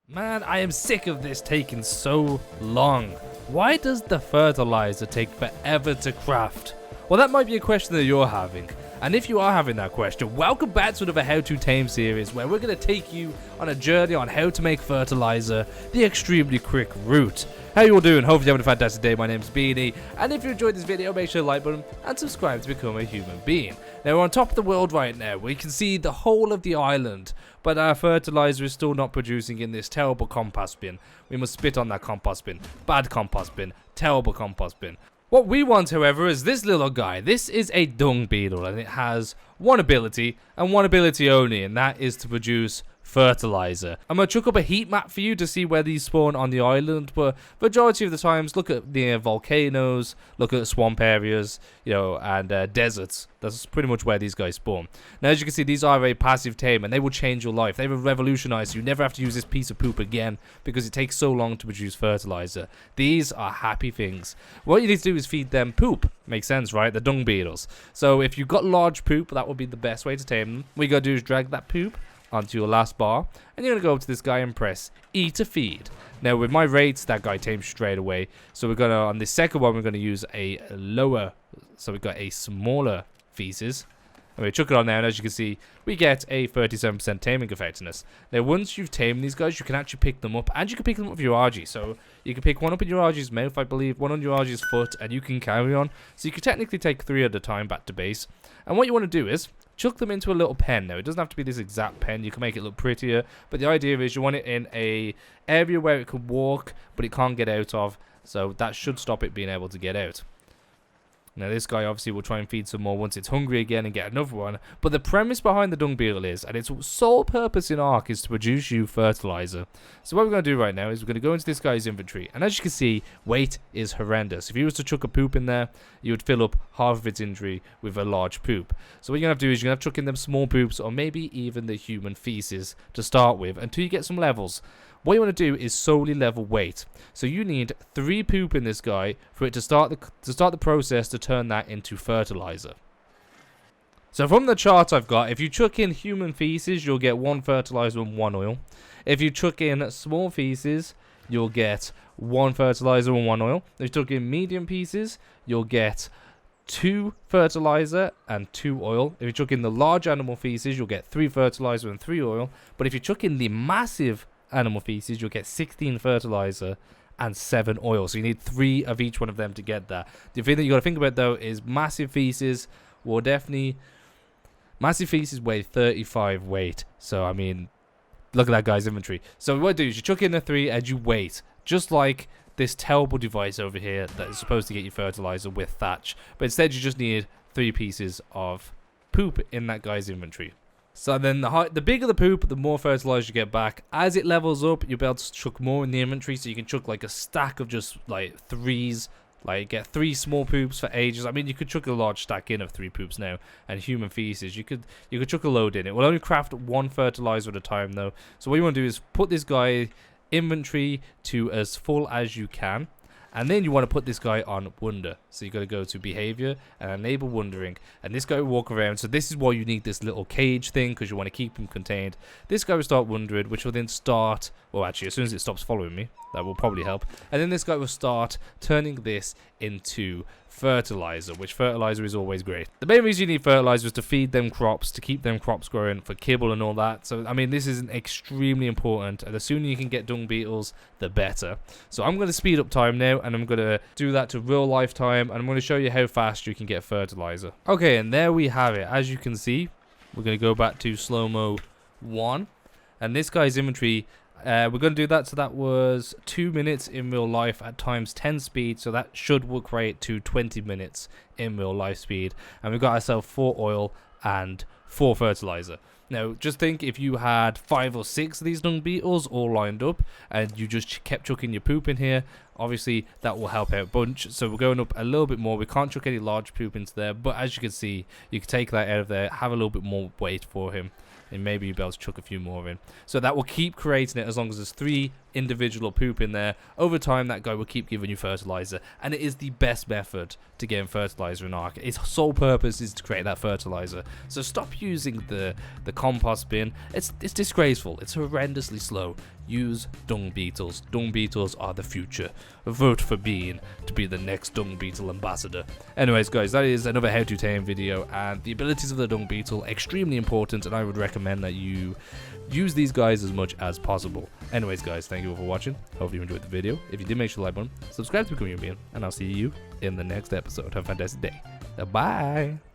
Man, I am sick of this taking so long. Why does the fertilizer take forever to craft? Well, that might be a question that you're having. And if you are having that question, welcome back to another How to Tame series where we're going to take you on a journey on how to make fertilizer the extremely quick route. How you all doing? Hopefully you're having a fantastic day. My name's Beanny, and if you enjoyed this video, make sure to like button and subscribe to become a human being. Now, we're on top of the world right now. We can see the whole of the island, but our fertilizer is still not producing in this terrible compost bin. We must spit on that compost bin. Bad compost bin. Terrible compost bin. What we want, however, is this little guy. This is a dung beetle, and it has one ability, and one ability only, and that is to produce fertilizer. I'm going to chuck up a heat map for you to see where these spawn on the island, but majority of the times, look at the volcanoes, look at swamp areas, and deserts. That's pretty much where these guys spawn. Now, as you can see, these are a passive tame, and they will change your life. They will revolutionize you. You never have to use this piece of poop again because it takes so long to produce fertilizer. These are happy things. What you need to do is feed them poop. Makes sense, right? The dung beetles. So if you've got large poop, that would be the best way to tame them. What you got to do is drag that poop onto your last bar, and you're going to go up to this guy and press E to feed. Now, with my rates, that guy tames straight away. So we're going to, on the second one, we're going to use a lower, so we've got a smaller feces. And we chuck it on there, and as you can see, we get a 37% taming effectiveness. Now, once you've tamed these guys, you can actually pick them up, and you can pick them up with your RG. So you can pick one up in your RG's mouth, I believe, one on your RG's foot, and you can carry on. So you can technically take 3 at a time back to base. And what you want to do is chuck them into a little pen. Now, it doesn't have to be this exact pen. You can make it look prettier, but the idea is you want it in a area where it can walk, but it can't get out of. So that should stop it being able to get out. Now, this guy obviously will try and feed some more once it's hungry again and get another one. But the premise behind the dung beetle is, and its sole purpose in ARK is to produce you fertilizer. So what we're going to do right now is we're going to go into this guy's inventory. And as you can see, weight is horrendous. If you was to chuck a poop in there, you would fill up half of its inventory with a large poop. So what you're going to have to do is you're going to have to chuck in them small poops, or maybe even the human feces to start with, until you get some levels. What you want to do is solely level weight. So you need 3 poop in this guy for it to start the process to turn that into fertilizer. So from the chart I've got, if you chuck in human feces, you'll get 1 fertilizer and 1 oil. If you chuck in small feces, you'll get 1 fertilizer and 1 oil. If you chuck in medium pieces, you'll get 2 fertilizer and 2 oil. If you chuck in the large animal feces, you'll get 3 fertilizer and 3 oil. But if you chuck in the massive animal feces, you'll get 16 fertilizer and 7 oil. So you need 3 of each one of them to get that. The thing that you got to think about though is massive feces will definitely, massive feces weigh 35 weight. So I mean, look at that guy's inventory. So what you do is you chuck in the 3 and you wait, just like this terrible device over here that is supposed to get you fertilizer with thatch. But instead you just need 3 pieces of poop in that guy's inventory. So then the bigger the poop, the more fertilizer you get back. As it levels up, you'll be able to chuck more in the inventory, so you can chuck like a stack of just like 3s, like get 3 small poops for ages. I mean, you could chuck a large stack in of 3 poops now, and human feces, you could chuck a load in. It will only craft 1 fertilizer at a time though. So what you want to do is put this guy inventory to as full as you can. And then you want to put this guy on wonder. So you got to go to behavior and enable wondering. And this guy will walk around. So this is why you need this little cage thing, because you want to keep him contained. This guy will start wondering, which will then start, well actually as soon as it stops following me, that will probably help. And then this guy will start turning this into fertilizer, which fertilizer is always great. The main reason you need fertilizer is to feed them crops, to keep them crops growing, for kibble and all that. So I mean, this is extremely important, and the sooner you can get dung beetles, the better. So I'm going to speed up time now, and I'm going to do that to real life time, and I'm going to show you how fast you can get fertilizer. Okay, and there we have it. As you can see, we're going to go back to slow-mo 1, and this guy's inventory, we're going to do that, so that was 2 minutes in real life at times 10 speed, so that should work right to 20 minutes in real life speed. And we've got ourselves 4 oil and 4 fertilizer. Now, just think if you had 5 or 6 of these dung beetles all lined up, and you just kept chucking your poop in here, obviously that will help out a bunch. So we're going up a little bit more. We can't chuck any large poop into there, but as you can see, you can take that out of there, have a little bit more weight for him, and maybe you'll be able to chuck a few more in. So that will keep creating it as long as there's 3 individual poop in there. Over time, that guy will keep giving you fertilizer, and it is the best method to get fertilizer in ARK. Its sole purpose is to create that fertilizer. So stop using the compost bin. It's disgraceful. It's horrendously slow. use dung beetles. Dung beetles are the future. Vote for Bean to be the next dung beetle ambassador. Anyways guys, that is another how to tame video, and the abilities of the dung beetle extremely important, and I would recommend that you use these guys as much as possible. Anyways guys, thank you all for watching. Hopefully you enjoyed the video. If you did, make sure to like button, subscribe to become your Bean, and I'll see you in the next episode. Have a fantastic day. Bye.